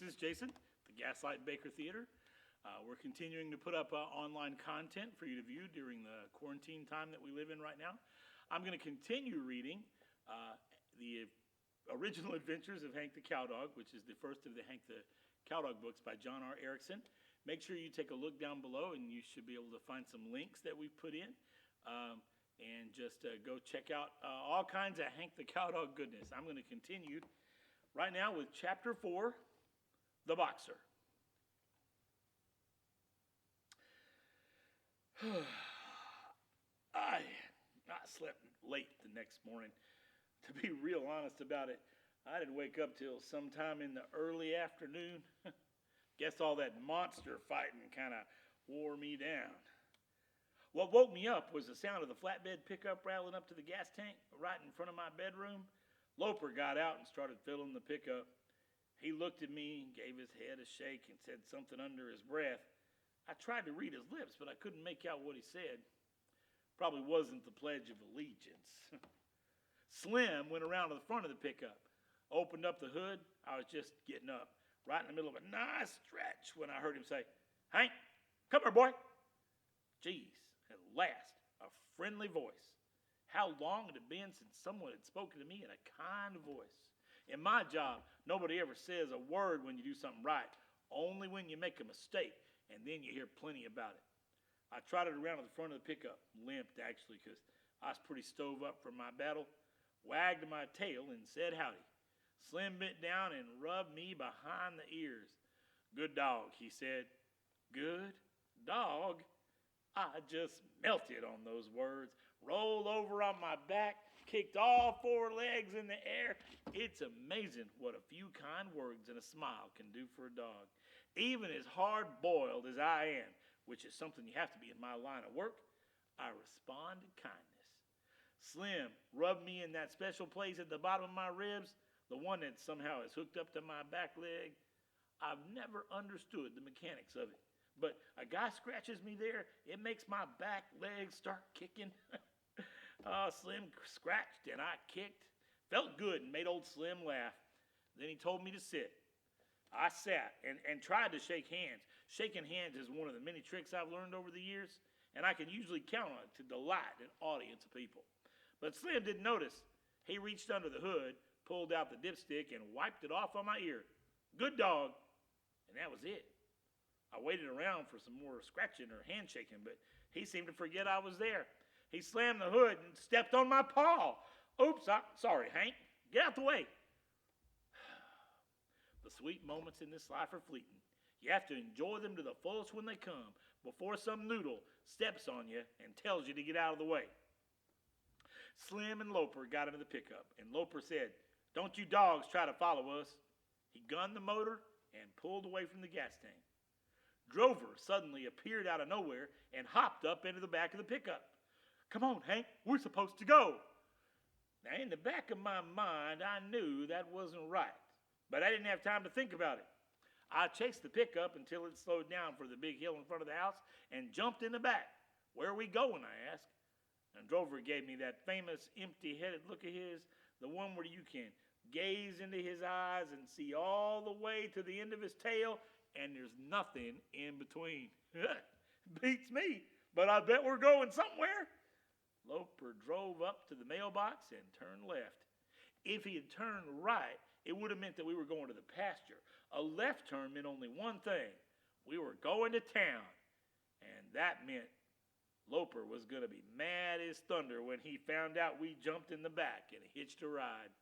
is Jason, the Gaslight Baker Theater. We're continuing to put up online content for you to view during the quarantine time that we live in right now. I'm going to continue reading the original adventures of Hank the Cowdog, which is the first of the Hank the Cowdog books by John R. Erickson. Make sure you take a look down below and you should be able to find some links that we've put in. And just go check out all kinds of Hank the Cowdog goodness. I'm going to continue right now with Chapter 4, The Boxer. I slept late the next morning. To be real honest about it, I didn't wake up till sometime in the early afternoon. Guess all that monster fighting kind of wore me down. What woke me up was the sound of the flatbed pickup rattling up to the gas tank right in front of my bedroom. Loper got out and started filling the pickup. He looked at me, gave his head a shake, and said something under his breath. I tried to read his lips, but I couldn't make out what he said. Probably wasn't the Pledge of Allegiance. Slim went around to the front of the pickup, opened up the hood. I was just getting up, right in the middle of a nice stretch, when I heard him say, "Hank, come here, boy." Geez, at last, a friendly voice. How long had it been since someone had spoken to me in a kind voice? In my job, nobody ever says a word when you do something right, only when you make a mistake, and then you hear plenty about it. I trotted around to the front of the pickup, limped actually, because I was pretty stove up from my battle, wagged my tail and said howdy. Slim bent down and rubbed me behind the ears. "Good dog," he said. "Good dog?" I just melted on those words, rolled over on my back, kicked all four legs in the air. It's amazing what a few kind words and a smile can do for a dog. Even as hard-boiled as I am, which is something you have to be in my line of work, I respond to kindness. Slim rubbed me in that special place at the bottom of my ribs, the one that somehow is hooked up to my back leg. I've never understood the mechanics of it, but a guy scratches me there, it makes my back legs start kicking. Slim scratched and I kicked. Felt good and made old Slim laugh. Then he told me to sit. I sat and tried to shake hands. Shaking hands is one of the many tricks I've learned over the years, and I can usually count on it to delight an audience of people. But Slim didn't notice. He reached under the hood, pulled out the dipstick, and wiped it off on my ear. "Good dog." And that was it. I waited around for some more scratching or handshaking, but he seemed to forget I was there. He slammed the hood and stepped on my paw. "Oops, sorry, Hank. Get out the way." The sweet moments in this life are fleeting. You have to enjoy them to the fullest when they come, before some noodle steps on you and tells you to get out of the way. Slim and Loper got into the pickup, and Loper said, "Don't you dogs try to follow us." He gunned the motor and pulled away from the gas tank. Drover suddenly appeared out of nowhere and hopped up into the back of the pickup. "Come on, Hank, we're supposed to go." Now, in the back of my mind, I knew that wasn't right, but I didn't have time to think about it. I chased the pickup until it slowed down for the big hill in front of the house and jumped in the back. "Where are we going?" I asked. And Drover gave me that famous empty-headed look of his, the one where you can gaze into his eyes and see all the way to the end of his tail, and there's nothing in between. Beats me, but I bet we're going somewhere. Loper drove up to the mailbox and turned left. If he had turned right, it would have meant that we were going to the pasture. A left turn meant only one thing. We were going to town. And that meant Loper was going to be mad as thunder when he found out we jumped in the back and hitched a ride.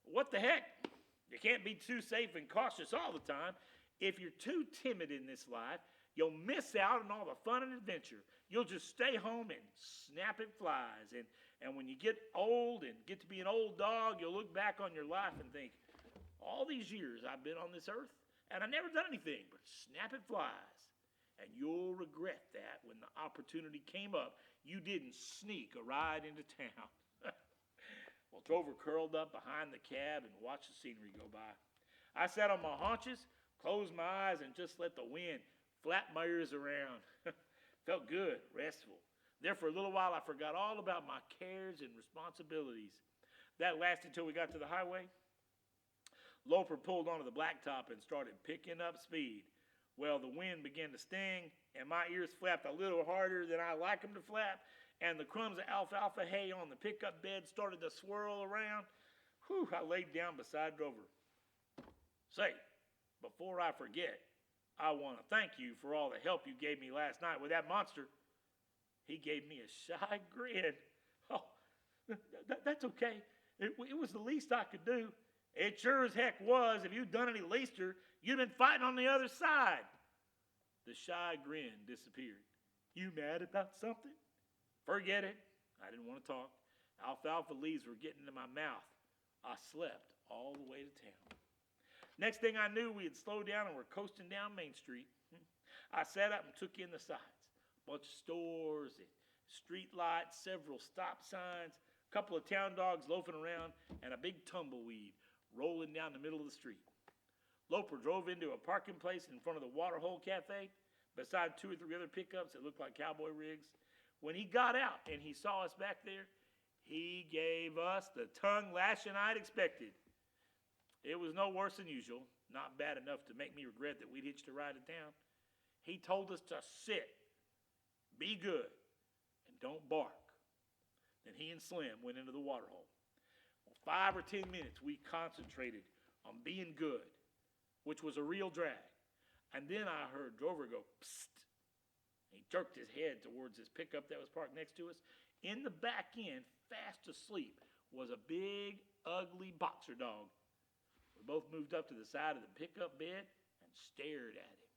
What the heck? You can't be too safe and cautious all the time. If you're too timid in this life, you'll miss out on all the fun and adventure. You'll just stay home and snap at flies. And when you get old and get to be an old dog, you'll look back on your life and think, all these years I've been on this earth, and I never done anything but snap at flies. And you'll regret that when the opportunity came up, you didn't sneak a ride into town. Well, Drover curled up behind the cab and watched the scenery go by. I sat on my haunches, closed my eyes, and just let the wind flap my ears around. Felt good, restful. There for a little while, I forgot all about my cares and responsibilities. That lasted till we got to the highway. Loper pulled onto the blacktop and started picking up speed. Well, the wind began to sting, and my ears flapped a little harder than I like them to flap, and the crumbs of alfalfa hay on the pickup bed started to swirl around. Whew, I laid down beside Drover. Say, before I forget, I want to thank you for all the help you gave me last night with that monster. He gave me a shy grin. Oh, that's okay. It was the least I could do. It sure as heck was. If you'd done any leaster, you'd been fighting on the other side. The shy grin disappeared. You mad about something? Forget it. I didn't want to talk. Alfalfa leaves were getting into my mouth. I slept all the way to town. Next thing I knew, we had slowed down and were coasting down Main Street. I sat up and took in the sights. A bunch of stores, street lights, several stop signs, a couple of town dogs loafing around, and a big tumbleweed rolling down the middle of the street. Loper drove into a parking place in front of the Waterhole Cafe, beside 2 or 3 other pickups that looked like cowboy rigs. When he got out and he saw us back there, he gave us the tongue lashing I'd expected. It was no worse than usual, not bad enough to make me regret that we'd hitched a ride to town. He told us to sit, be good, and don't bark. Then he and Slim went into the waterhole. For 5 or 10 minutes, we concentrated on being good, which was a real drag. And then I heard Drover go, psst. He jerked his head towards his pickup that was parked next to us. In the back end, fast asleep, was a big, ugly boxer dog. We both moved up to the side of the pickup bed and stared at him.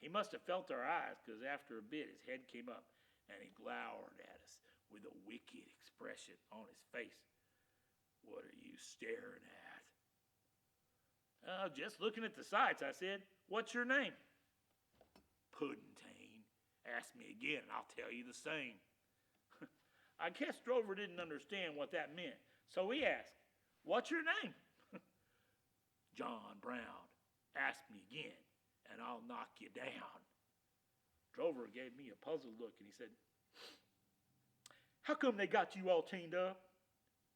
He must have felt our eyes, because after a bit his head came up and he glowered at us with a wicked expression on his face. What are you staring at? Just looking at the sights, I said. What's your name? Puddentane. Ask me again and I'll tell you the same. I guess Drover didn't understand what that meant, so he asked, what's your name? John Brown. Ask me again, and I'll knock you down. Drover gave me a puzzled look, and he said, how come they got you all chained up?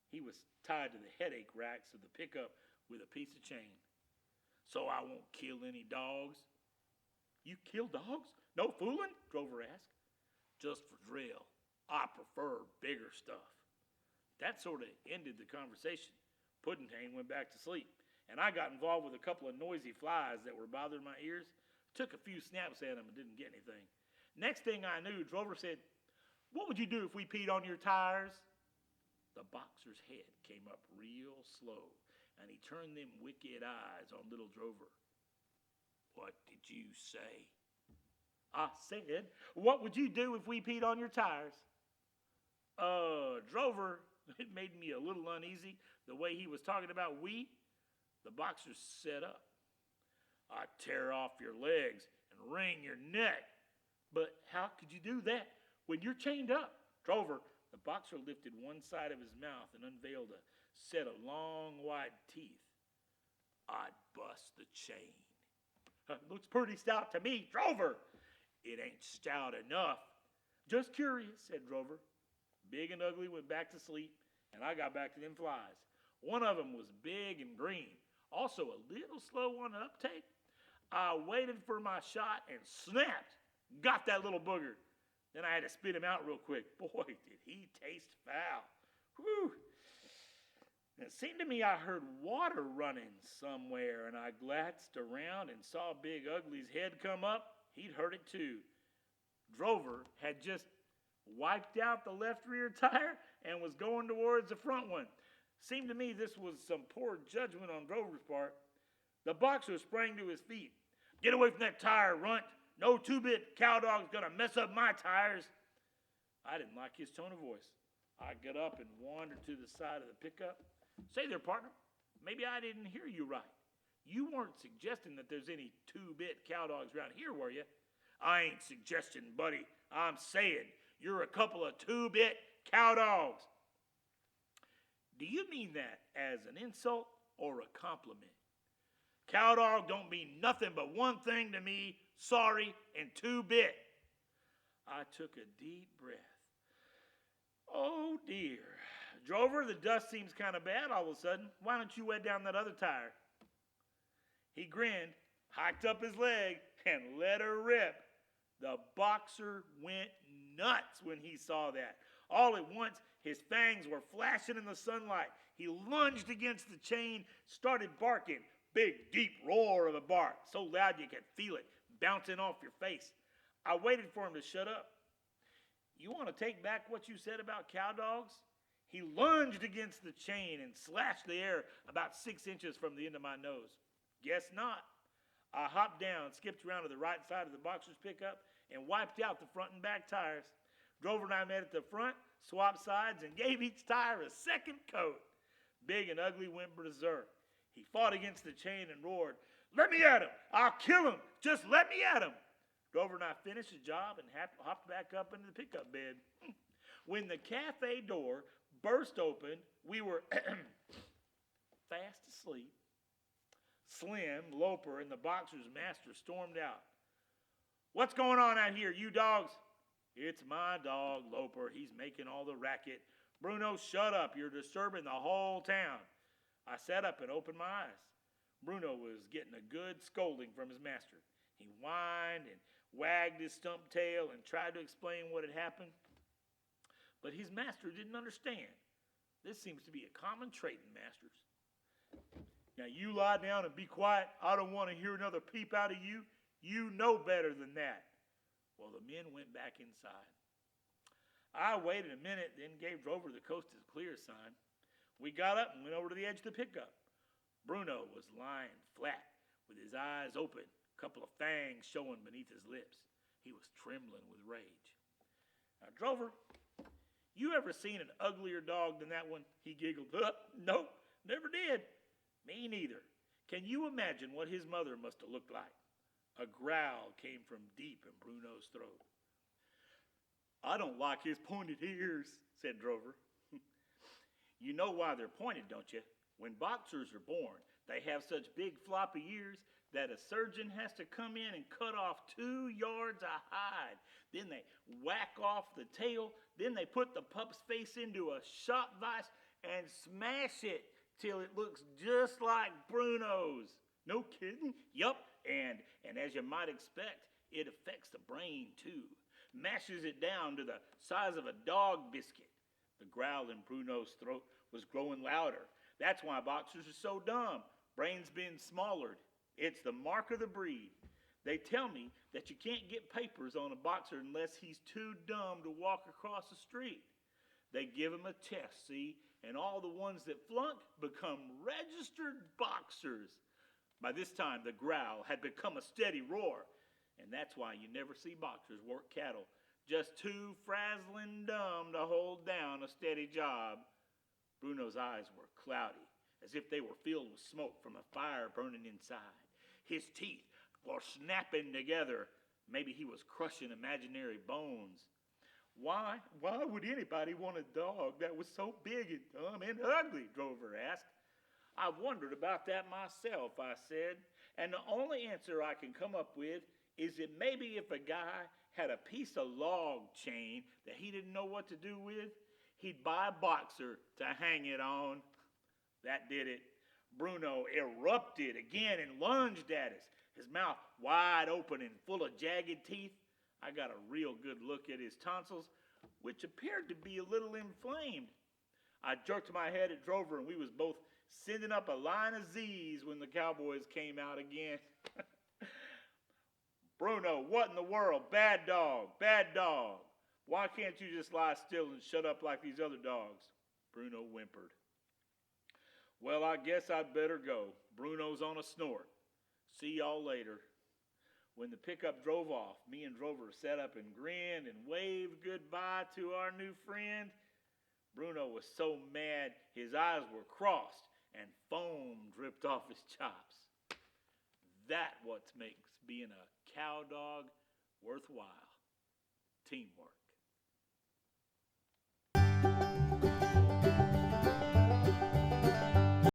He was tied to the headache racks of the pickup with a piece of chain. So I won't kill any dogs. You kill dogs? No fooling? Drover asked. Just for drill. I prefer bigger stuff. That sort of ended the conversation. Puddentane went back to sleep, and I got involved with a couple of noisy flies that were bothering my ears. Took a few snaps at them and didn't get anything. Next thing I knew, Drover said, what would you do if we peed on your tires? The boxer's head came up real slow, and he turned them wicked eyes on little Drover. What did you say? I said, what would you do if we peed on your tires? Drover, it made me a little uneasy the way he was talking about we. The boxer set up. I'd tear off your legs and wring your neck. But how could you do that when you're chained up? Drover, the boxer lifted one side of his mouth and unveiled a set of long, wide teeth. I'd bust the chain. Looks pretty stout to me, Drover. It ain't stout enough. Just curious, said Drover. Big and Ugly went back to sleep, and I got back to them flies. One of them was big and green, also a little slow on the uptake. I waited for my shot and snapped. Got that little booger. Then I had to spit him out real quick. Boy, did he taste foul. Whew. It seemed to me I heard water running somewhere, and I glanced around and saw Big Ugly's head come up. He'd heard it too. Drover had just wiped out the left rear tire and was going towards the front one. Seemed to me this was some poor judgment on Drover's part. The boxer sprang to his feet. Get away from that tire, runt. No 2-bit Cowdog's gonna mess up my tires. I didn't like his tone of voice. I got up and wandered to the side of the pickup. Say there, partner, maybe I didn't hear you right. You weren't suggesting that there's any 2-bit Cowdogs around here, were you? I ain't suggesting, buddy. I'm saying you're a couple of 2-bit Cowdogs. Do you mean that as an insult or a compliment? Cowdog don't mean nothing but one thing to me, sorry, and 2-bit. I took a deep breath. Oh, dear. Drover, the dust seems kind of bad all of a sudden. Why don't you wet down that other tire? He grinned, hiked up his leg, and let her rip. The boxer went nuts when he saw that. All at once, his fangs were flashing in the sunlight. He lunged against the chain, started barking. Big, deep roar of a bark, so loud you could feel it bouncing off your face. I waited for him to shut up. You want to take back what you said about cow dogs? He lunged against the chain and slashed the air about 6 inches from the end of my nose. Guess not. I hopped down, skipped around to the right side of the boxer's pickup, and wiped out the front and back tires. Drover and I met at the front, swapped sides, and gave each tire a second coat. Big and Ugly went berserk. He fought against the chain and roared, "Let me at him! I'll kill him! Just let me at him!" Drover and I finished the job and hopped back up into the pickup bed. When the cafe door burst open, we were fast asleep. Slim, Loper, and the boxer's master stormed out. "What's going on out here, you dogs?" "It's my dog, Loper. He's making all the racket." "Bruno, shut up. You're disturbing the whole town." I sat up and opened my eyes. Bruno was getting a good scolding from his master. He whined and wagged his stump tail and tried to explain what had happened. But his master didn't understand. This seems to be a common trait in masters. "Now you lie down and be quiet. I don't want to hear another peep out of you. You know better than that." Well, the men went back inside. I waited a minute, then gave Drover the coast is clear sign. We got up and went over to the edge of the pickup. Bruno was lying flat with his eyes open, a couple of fangs showing beneath his lips. He was trembling with rage. "Now, Drover, you ever seen an uglier dog than that one?" He giggled. "Nope, never did." "Me neither. Can you imagine what his mother must have looked like?" A growl came from deep in Bruno's throat. "I don't like his pointed ears," said Drover. "You know why they're pointed, don't you? When boxers are born, they have such big floppy ears that a surgeon has to come in and cut off 2 yards of hide. Then they whack off the tail. Then they put the pup's face into a shot vise and smash it till it looks just like Bruno's." "No kidding?" "Yup, and as you might expect, it affects the brain too. Mashes it down to the size of a dog biscuit." The growl in Bruno's throat was growing louder. "That's why boxers are so dumb. Brains being smaller. It's the mark of the breed. They tell me that you can't get papers on a boxer unless he's too dumb to walk across the street. They give him a test, see, and all the ones that flunk become registered boxers." By this time, the growl had become a steady roar, and that's why you never see boxers work cattle. Just too frazzling dumb to hold down a steady job. Bruno's eyes were cloudy, as if they were filled with smoke from a fire burning inside. His teeth were snapping together. Maybe he was crushing imaginary bones. Why would anybody want a dog that was so big and dumb and ugly?" Drover asked. "I've wondered about that myself," I said, "and the only answer I can come up with is that maybe if a guy had a piece of log chain that he didn't know what to do with, he'd buy a boxer to hang it on." That did it. Bruno erupted again and lunged at us, his mouth wide open and full of jagged teeth. I got a real good look at his tonsils, which appeared to be a little inflamed. I jerked my head at Drover, and we was both sending up a line of Z's when the cowboys came out again. "Bruno, what in the world? Bad dog, bad dog. Why can't you just lie still and shut up like these other dogs?" Bruno whimpered. "Well, I guess I'd better go. Bruno's on a snort. See y'all later." When the pickup drove off, me and Drover sat up and grinned and waved goodbye to our new friend. Bruno was so mad his eyes were crossed and foam dripped off his chops. That's what makes being a cow dog worthwhile. Teamwork.